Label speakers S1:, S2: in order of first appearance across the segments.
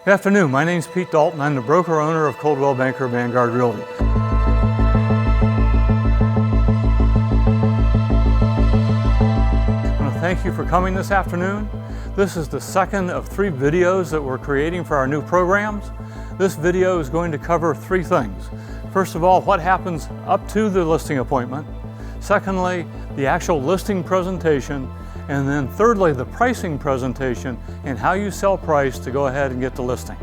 S1: Good afternoon, my name is Pete Dalton. I'm the broker owner of Coldwell Banker Vanguard Realty. I want to thank you for coming this afternoon. This is the second of 3 videos that we're creating for our new programs. This video is going to cover 3 things. First of all, what happens up to the listing appointment. Secondly, the actual listing presentation. And then thirdly, the pricing presentation and how you sell price to go ahead and get the listing.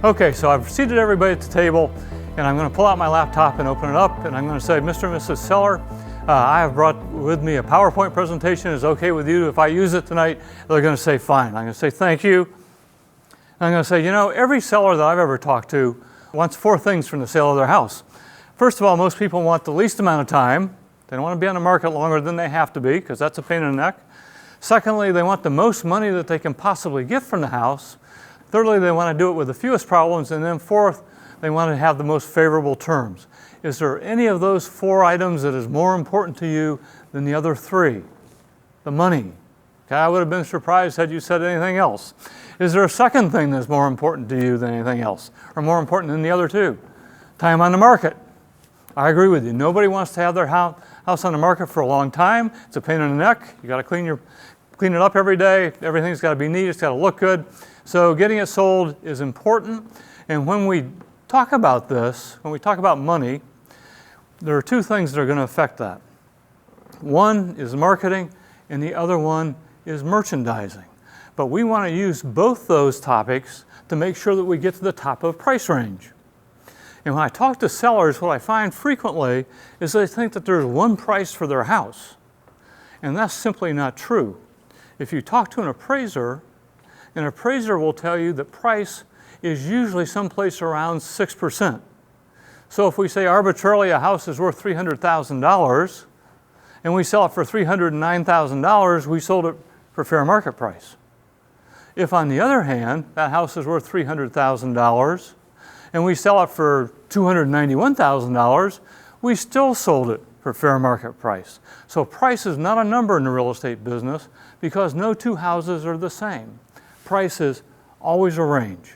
S1: Okay, so I've seated everybody at the table and I'm going to pull out my laptop and open it up and I'm going to say, Mr. and Mrs. Seller, I have brought with me a PowerPoint presentation. Is it okay with you if I use it tonight? They're going to say, fine. I'm going to say, thank you. And I'm going to say, you know, every seller that I've ever talked to wants 4 things from the sale of their house. First of all, most people want the least amount of time. They don't want to be on the market longer than they have to be because that's a pain in the neck. Secondly, they want the most money that they can possibly get from the house. Thirdly, they want to do it with the fewest problems. And then fourth, they want to have the most favorable terms. Is there any of those 4 items that is more important to you than the other 3? The money. Okay, I would have been surprised had you said anything else. Is there a second thing that's more important to you than anything else? Or more important than the other 2? Time on the market. I agree with you. Nobody wants to have their house on the market for a long time. It's a pain in the neck. You got to clean it up every day. Everything's got to be neat. It's got to look good. So getting it sold is important. And when we talk about this, when we talk about money, there are 2 things that are going to affect that. One is marketing, and the other one is merchandising. But we want to use both those topics to make sure that we get to the top of price range. And when I talk to sellers, what I find frequently is they think that there's one price for their house. And that's simply not true. If you talk to an appraiser will tell you that price is usually someplace around 6%. So if we say arbitrarily a house is worth $300,000 and we sell it for $309,000, we sold it for fair market price. If on the other hand, that house is worth $300,000 and we sell it for $291,000, we still sold it for fair market price. So price is not a number in the real estate business because no 2 houses are the same. Price is always a range.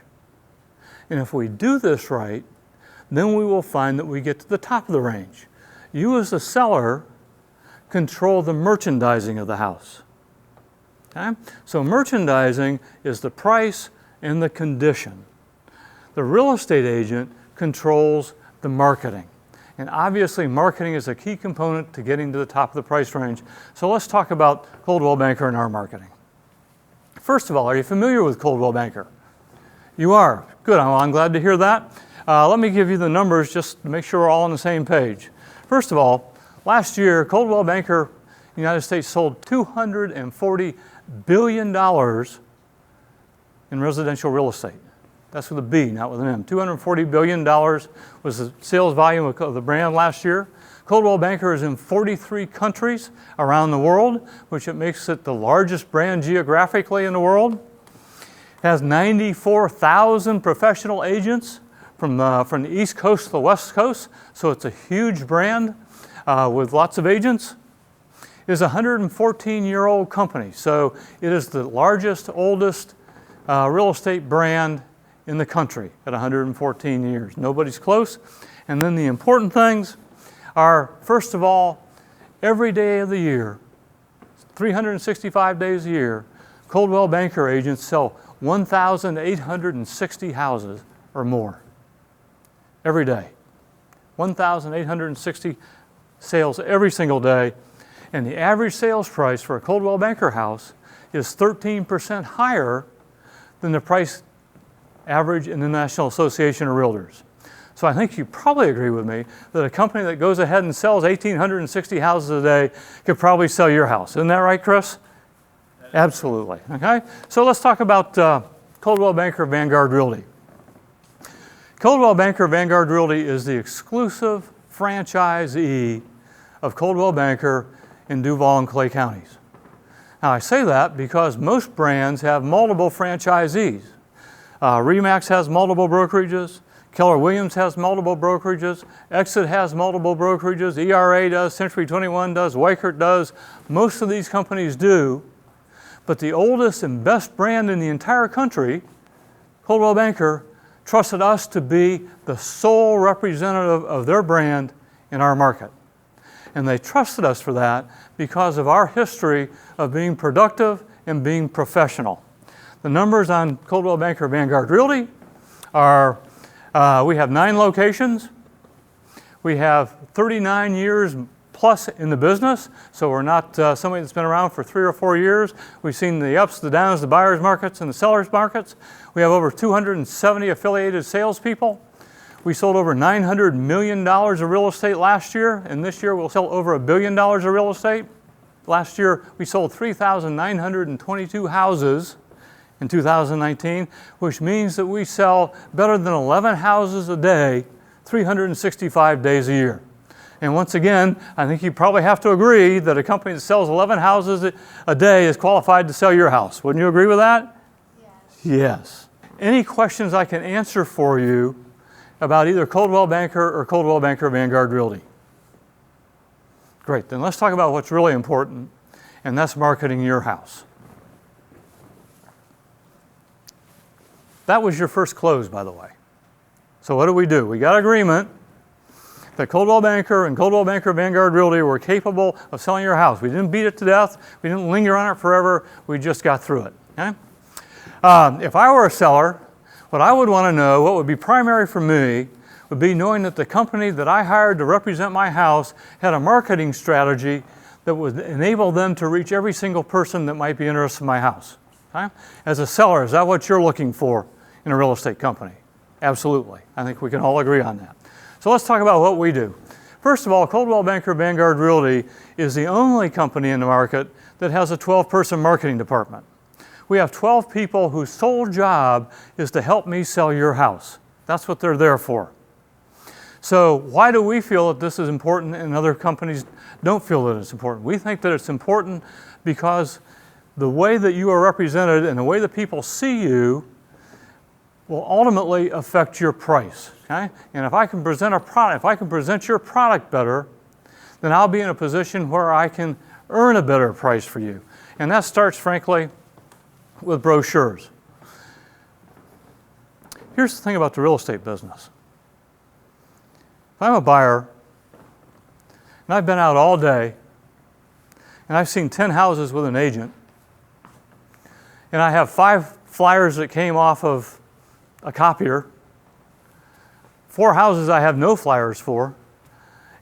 S1: And if we do this right, then we will find that we get to the top of the range. You as the seller control the merchandising of the house. Okay? So merchandising is the price and the condition. The real estate agent controls the marketing. And obviously marketing is a key component to getting to the top of the price range. So let's talk about Coldwell Banker and our marketing. First of all, are you familiar with Coldwell Banker? You are. Good. I'm glad to hear that. Let me give you the numbers just to make sure we're all on the same page. First of all, last year, Coldwell Banker in the United States sold $240 billion in residential real estate. That's with a B, not with an M. $240 billion was the sales volume of the brand last year. Coldwell Banker is in 43 countries around the world, which makes it the largest brand geographically in the world. It has 94,000 professional agents from the East Coast to the West Coast, so it's a huge brand with lots of agents. It is a 114-year-old company, so it is the largest, oldest real estate brand in the country at 114 years. Nobody's close. And then the important things are, first of all, every day of the year, 365 days a year, Coldwell Banker agents sell 1,860 houses or more. Every day. 1,860 sales every single day. And the average sales price for a Coldwell Banker house is 13% higher than the price average in the National Association of Realtors. So I think you probably agree with me that a company that goes ahead and sells 1,860 houses a day could probably sell your house. Isn't that right, Chris? Absolutely. Okay? So let's talk about Coldwell Banker Vanguard Realty. Coldwell Banker Vanguard Realty is the exclusive franchisee of Coldwell Banker in Duval and Clay counties. Now I say that because most brands have multiple franchisees. RE/MAX has multiple brokerages. Keller Williams has multiple brokerages. Exit has multiple brokerages. ERA does. Century 21 does. Weichert does. Most of these companies do. But the oldest and best brand in the entire country, Coldwell Banker trusted us to be the sole representative of their brand in our market. And they trusted us for that because of our history of being productive and being professional. The numbers on Coldwell Banker Vanguard Realty are, we have 9 locations. We have 39 years plus in the business, so we're not somebody that's been around for 3 or 4 years. We've seen the ups, the downs, the buyers markets and the sellers markets. We have over 270 affiliated salespeople. We sold over $900 million of real estate last year, and this year we'll sell over $1 billion of real estate. Last year we sold 3,922 houses in 2019, which means that we sell better than 11 houses a day, 365 days a year. And once again, I think you probably have to agree that a company that sells 11 houses a day is qualified to sell your house. Wouldn't you agree with that? Yes. Yes. Any questions I can answer for you about either Coldwell Banker or Coldwell Banker Vanguard Realty? Great, then let's talk about what's really important, and that's marketing your house. That was your first close, by the way. So what do? We got agreement that Coldwell Banker and Coldwell Banker Vanguard Realty were capable of selling your house. We didn't beat it to death. We didn't linger on it forever. We just got through it. Okay? If I were a seller, what I would want to know, what would be primary for me, would be knowing that the company that I hired to represent my house had a marketing strategy that would enable them to reach every single person that might be interested in my house. Okay? As a seller, is that what you're looking for in a real estate company? Absolutely. I think we can all agree on that. So let's talk about what we do. First of all, Coldwell Banker Vanguard Realty is the only company in the market that has a 12-person marketing department. We have 12 people whose sole job is to help me sell your house. That's what they're there for. So why do we feel that this is important and other companies don't feel that it's important? We think that it's important because the way that you are represented and the way that people see you will ultimately affect your price. Okay? And if I can present a product, if I can present your product better, then I'll be in a position where I can earn a better price for you. And that starts, frankly, with brochures. Here's the thing about the real estate business. If I'm a buyer, and I've been out all day, and I've seen 10 houses with an agent, and I have 5 flyers that came off of a copier, 4 houses I have no flyers for,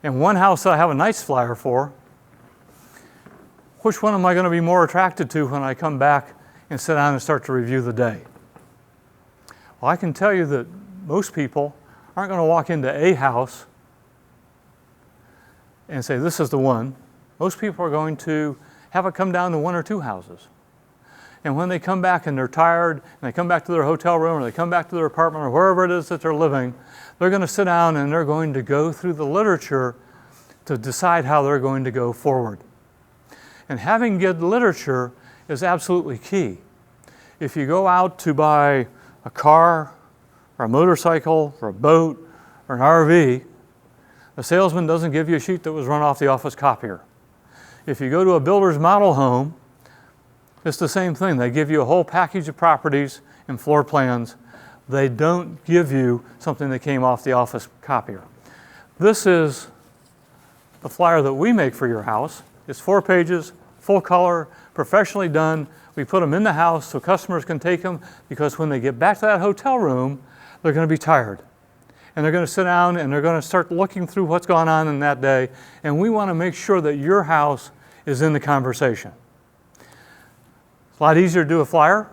S1: and 1 house that I have a nice flyer for, which one am I going to be more attracted to when I come back and sit down and start to review the day? Well, I can tell you that most people aren't going to walk into a house and say, this is the one. Most people are going to have it come down to 1 or 2 houses. And when they come back and they're tired, and they come back to their hotel room, or they come back to their apartment, or wherever it is that they're living, they're going to sit down and they're going to go through the literature to decide how they're going to go forward. And having good literature is absolutely key. If you go out to buy a car, or a motorcycle, or a boat, or an RV, the salesman doesn't give you a sheet that was run off the office copier. If you go to a builder's model home, it's the same thing. They give you a whole package of properties and floor plans. They don't give you something that came off the office copier. This is the flyer that we make for your house. It's 4 pages, full color, professionally done. We put them in the house so customers can take them, because when they get back to that hotel room, they're going to be tired. And they're going to sit down and they're going to start looking through what's gone on in that day. And we want to make sure that your house is in the conversation. It's a lot easier to do a flyer,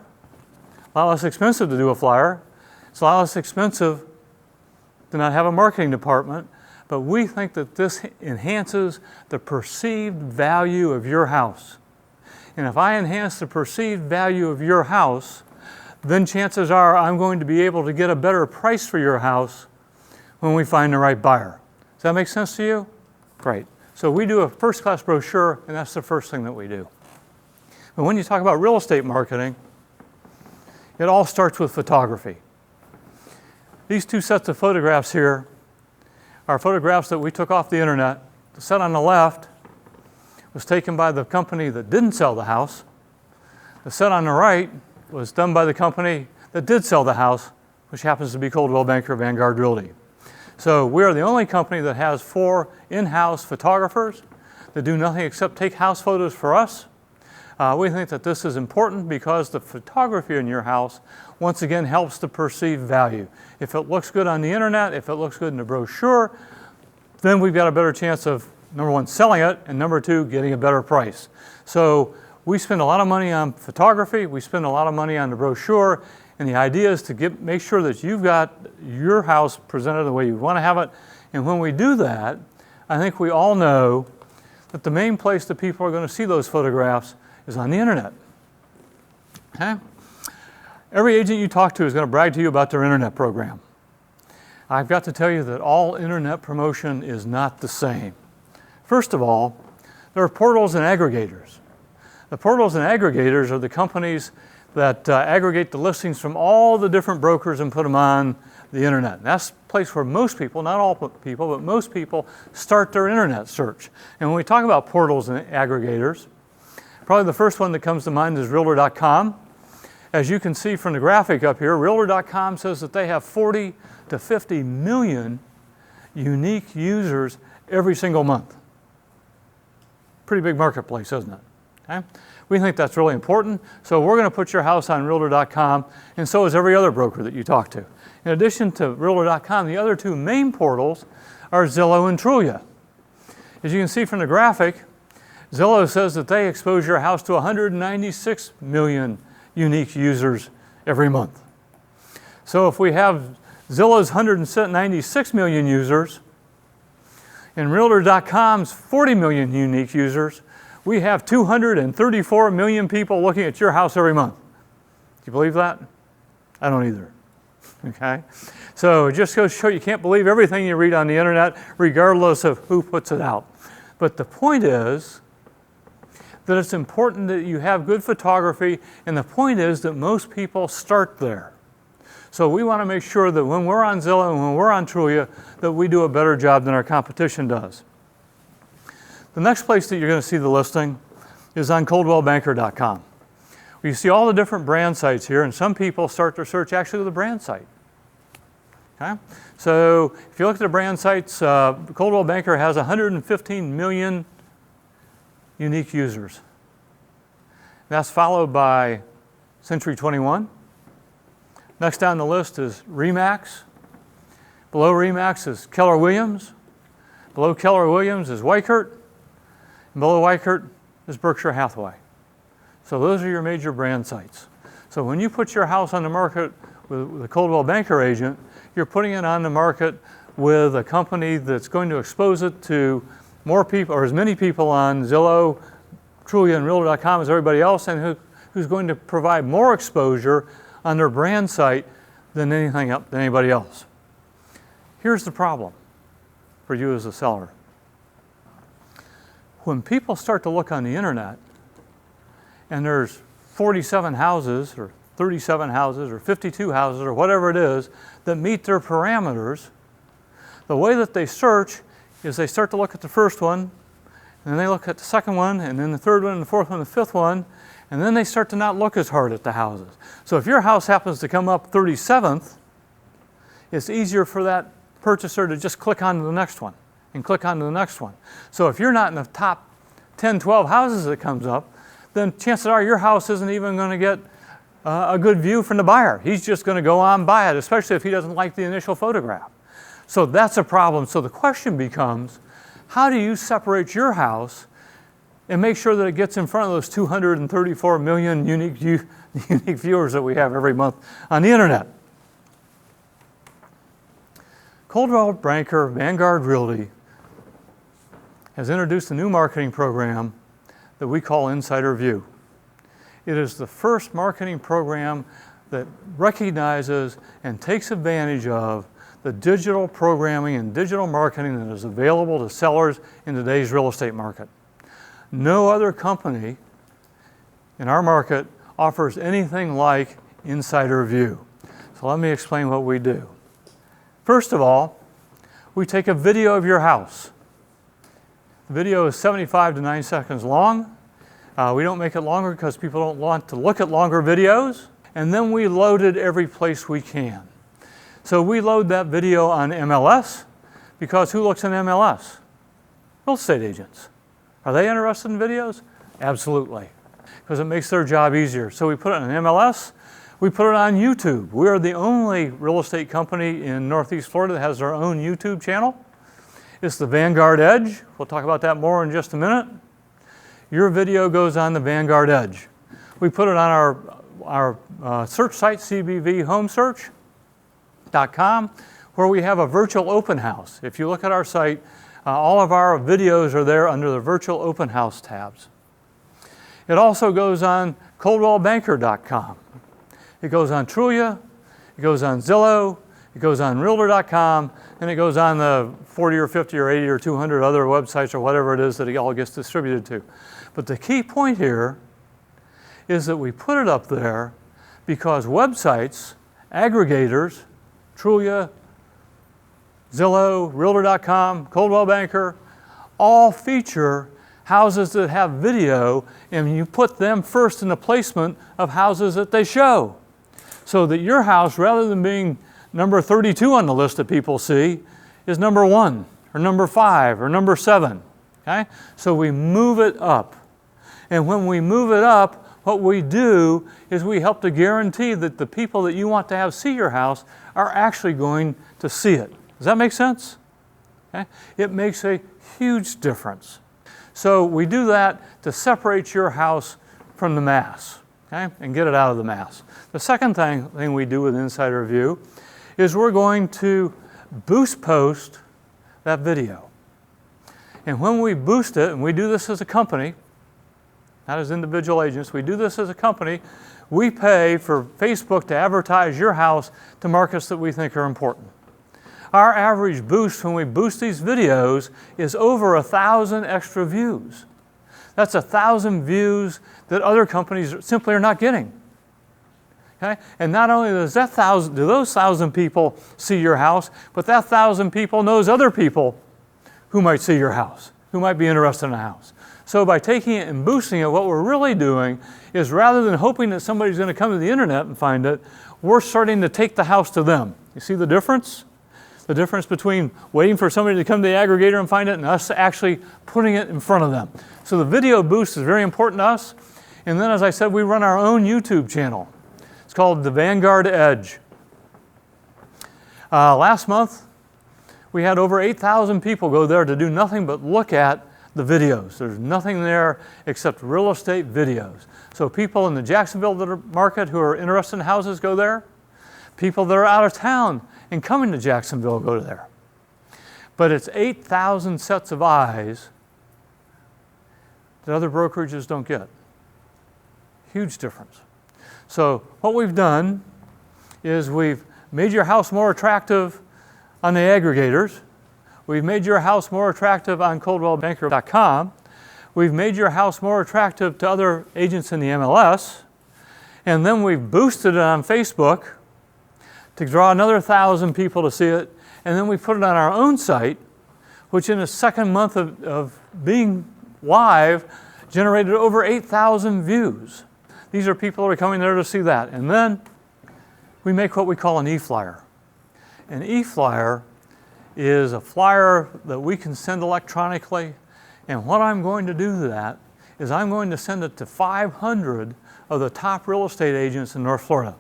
S1: a lot less expensive to do a flyer. It's a lot less expensive to not have a marketing department, but we think that this enhances the perceived value of your house. And if I enhance the perceived value of your house, then chances are I'm going to be able to get a better price for your house when we find the right buyer. Does that make sense to you? Great. So we do a first-class brochure, and that's the first thing that we do. But when you talk about real estate marketing, it all starts with photography. These 2 sets of photographs here are photographs that we took off the internet. The set on the left was taken by the company that didn't sell the house. The set on the right was done by the company that did sell the house, which happens to be Coldwell Banker Vanguard Realty. So we are the only company that has 4 in-house photographers that do nothing except take house photos for us. We think that this is important because the photography in your house, once again, helps to perceive value. If it looks good on the internet, if it looks good in the brochure, then we've got a better chance of, number 1, selling it, and number 2, getting a better price. So we spend a lot of money on photography, we spend a lot of money on the brochure, and the idea is to make sure that you've got your house presented the way you want to have it. And when we do that, I think we all know that the main place that people are going to see those photographs is on the internet. Okay? Every agent you talk to is going to brag to you about their internet program. I've got to tell you that all internet promotion is not the same. First of all, there are portals and aggregators. The portals and aggregators are the companies that aggregate the listings from all the different brokers and put them on the internet. And that's the place where most people, not all people, but most people start their internet search. And when we talk about portals and aggregators, probably the first one that comes to mind is Realtor.com. As you can see from the graphic up here, Realtor.com says that they have 40 to 50 million unique users every single month. Pretty big marketplace, isn't it? Okay? We think that's really important, so we're going to put your house on Realtor.com, and so is every other broker that you talk to. In addition to Realtor.com, the other 2 main portals are Zillow and Trulia. As you can see from the graphic, Zillow says that they expose your house to 196 million unique users every month. So if we have Zillow's 196 million users and Realtor.com's 40 million unique users, we have 234 million people looking at your house every month. Do you believe that? I don't either. Okay? So it just goes to show you can't believe everything you read on the internet, regardless of who puts it out. But the point is that it's important that you have good photography, and the point is that most people start there. So we want to make sure that when we're on Zillow and when we're on Trulia, that we do a better job than our competition does. The next place that you're going to see the listing is on ColdwellBanker.com. You see all the different brand sites here, and some people start their search actually with a brand site. Okay? So if you look at the brand sites, Coldwell Banker has 115 million unique users. That's followed by Century 21. Next down the list is RE/MAX. Below RE/MAX is Keller Williams. Below Keller Williams is Weichert. And below Weichert is Berkshire Hathaway. So those are your major brand sites. So when you put your house on the market with a Coldwell Banker agent, you're putting it on the market with a company that's going to expose it to more people, or as many people on Zillow, Trulia, and Realtor.com as everybody else, and who's going to provide more exposure on their brand site than anybody else. Here's the problem for you as a seller. When people start to look on the internet, and there's 47 houses, or 37 houses, or 52 houses, or whatever it is, that meet their parameters, the way that they search is they start to look at the first one, and then they look at the second one, and then the third one, and the fourth one, and the fifth one, and then they start to not look as hard at the houses. So if your house happens to come up 37th, it's easier for that purchaser to just click on to the next one, and click on to the next one. So if you're not in the top 10, 12 houses that comes up, then chances are your house isn't even going to get a good view from the buyer. He's just going to go on by it, especially if he doesn't like the initial photograph. So that's a problem. So the question becomes, how do you separate your house and make sure that it gets in front of those 234 million unique viewers that we have every month on the internet? Coldwell Banker Vanguard Realty has introduced a new marketing program that we call Insider View. It is the first marketing program that recognizes and takes advantage of the digital programming and digital marketing that is available to sellers in today's real estate market. No other company in our market offers anything like Insider View. So let me explain what we do. First of all, we take a video of your house. The video is 75 to 90 seconds long. We don't make it longer because people don't want to look at longer videos. and then we load it every place we can. So we load that video on MLS, because who looks in MLS? Real estate agents. Are they interested in videos? Absolutely, because it makes their job easier. So we put it on MLS, we put it on YouTube. We are the only real estate company in Northeast Florida that has their own YouTube channel. It's the Vanguard Edge. We'll talk about that more in just a minute. Your video goes on the Vanguard Edge. We put it on our search site, CBVHomesearch.com, where we have a virtual open house. If you look at our site, all of our videos are there under the virtual open house tabs. It also goes on ColdwellBanker.com. It goes on Trulia, it goes on Zillow, it goes on Realtor.com, and it goes on the 40 or 50 or 80 or 200 other websites or whatever it is that it all gets distributed to. But the key point here is that we put it up there because websites, aggregators, Trulia, Zillow, Realtor.com, Coldwell Banker, all feature houses that have video, and you put them first in the placement of houses that they show. So that your house, rather than being number 32 on the list that people see, is number 1 or number 5 or number 7. Okay? So we move it up. And when we move it up, what we do is we help to guarantee that the people that you want to have see your house are actually going to see it. Does that make sense? Okay? It makes a huge difference. So we do that to separate your house from the mass, okay? And get it out of the mass. The second thing we do with Insider View is we're going to boost post that video. And when we boost it, and we do this as a company, not as individual agents, we do this as a company, we pay for Facebook to advertise your house to markets that we think are important. Our average boost when we boost these videos is over 1,000 extra views. That's 1,000 views that other companies simply are not getting. Okay? And not only does do those 1,000 people see your house, but that 1,000 people knows other people who might see your house, who might be interested in a house. So by taking it and boosting it, what we're really doing is, rather than hoping that somebody's going to come to the internet and find it, we're starting to take the house to them. You see the difference? The difference between waiting for somebody to come to the aggregator and find it and us actually putting it in front of them. So the video boost is very important to us. And then, as I said, we run our own YouTube channel. It's called the Vanguard Edge. Last month, we had over 8,000 people go there to do nothing but look at the videos. There's nothing there except real estate videos. So people in the Jacksonville market who are interested in houses go there. People that are out of town and coming to Jacksonville go there. But it's 8,000 sets of eyes that other brokerages don't get. Huge difference. So what we've done is we've made your house more attractive on the aggregators. We've made your house more attractive on ColdwellBanker.com. We've made your house more attractive to other agents in the MLS. And then we've boosted it on Facebook to draw another 1,000 people to see it. And then we put it on our own site, which in the second month of being live generated over 8,000 views. These are people who are coming there to see that. And then we make what we call an e-flyer. An e-flyer is a flyer that we can send electronically. And what I'm going to do to that is I'm going to send it to 500 of the top real estate agents in North Florida.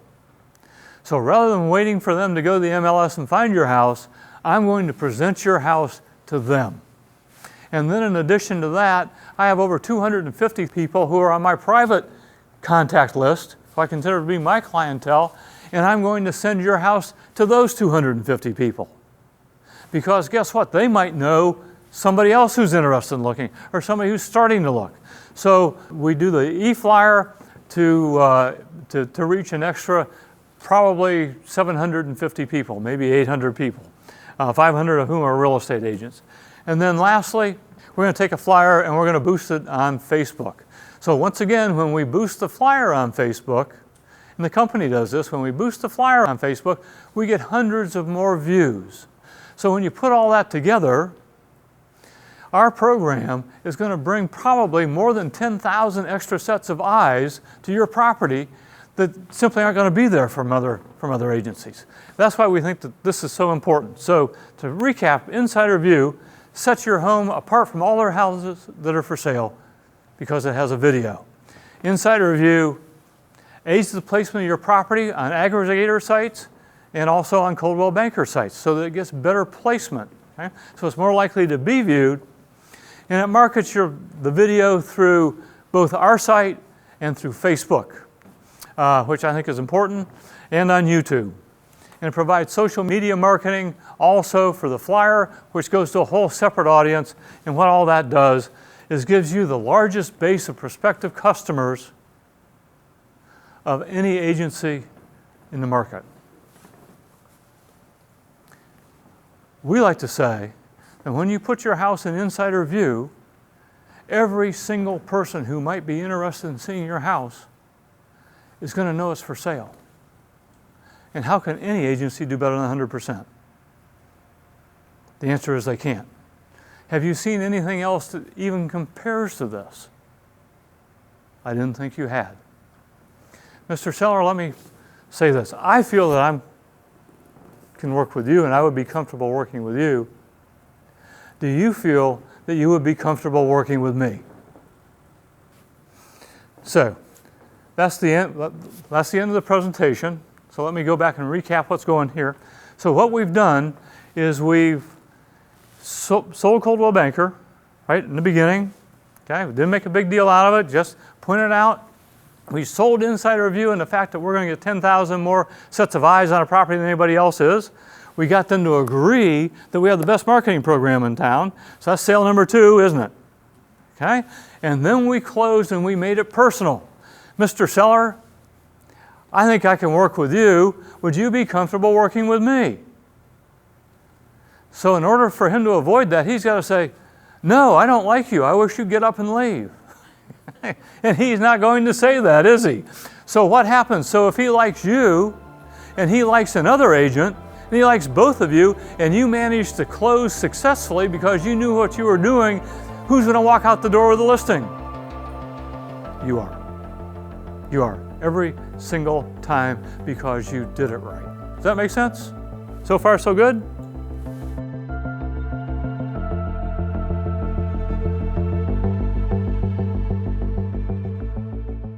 S1: So rather than waiting for them to go to the MLS and find your house, I'm going to present your house to them. And then in addition to that, I have over 250 people who are on my private contact list, who I consider to be my clientele, and I'm going to send your house to those 250 people. Because guess what? They might know somebody else who's interested in looking, or somebody who's starting to look. So we do the e-flyer to reach an extra probably 750 people, maybe 800 people, 500 of whom are real estate agents. And then lastly, we're going to take a flyer and we're going to boost it on Facebook. So once again, when we boost the flyer on Facebook, and the company does this, when we boost the flyer on Facebook, we get hundreds of more views. So when you put all that together, our program is going to bring probably more than 10,000 extra sets of eyes to your property that simply aren't going to be there from other agencies. That's why we think that this is so important. So to recap, Insider View sets your home apart from all other houses that are for sale because it has a video. Insider View aids the placement of your property on aggregator sites and also on Coldwell Banker sites so that it gets better placement. Okay? So it's more likely to be viewed, and it markets the video through both our site and through Facebook, which I think is important, and on YouTube. And it provides social media marketing also for the flyer, which goes to a whole separate audience. And what all that does is gives you the largest base of prospective customers of any agency in the market. We like to say that when you put your house in Insider View, every single person who might be interested in seeing your house is going to know it's for sale. And how can any agency do better than 100%? The answer is they can't. Have you seen anything else that even compares to this? I didn't think you had. Mr. Seller, let me say this. I feel that I can work with you and I would be comfortable working with you. Do you feel that you would be comfortable working with me? So, that's the end of the presentation. So let me go back and recap what's going here. So what we've done is we've sold Coldwell Banker, right, in the beginning. Okay, we didn't make a big deal out of it, just pointed out. We sold Insider View and the fact that we're going to get 10,000 more sets of eyes on a property than anybody else is. We got them to agree that we have the best marketing program in town. So that's sale number 2, isn't it? Okay, and then we closed and we made it personal. Mr. Seller, I think I can work with you. Would you be comfortable working with me? So in order for him to avoid that, he's got to say, no, I don't like you. I wish you'd get up and leave. And he's not going to say that, is he? So what happens? So if he likes you and he likes another agent and he likes both of you and you manage to close successfully because you knew what you were doing, who's going to walk out the door with the listing? You are. You are. Every single time because you did it right. Does that make sense? So far, so good?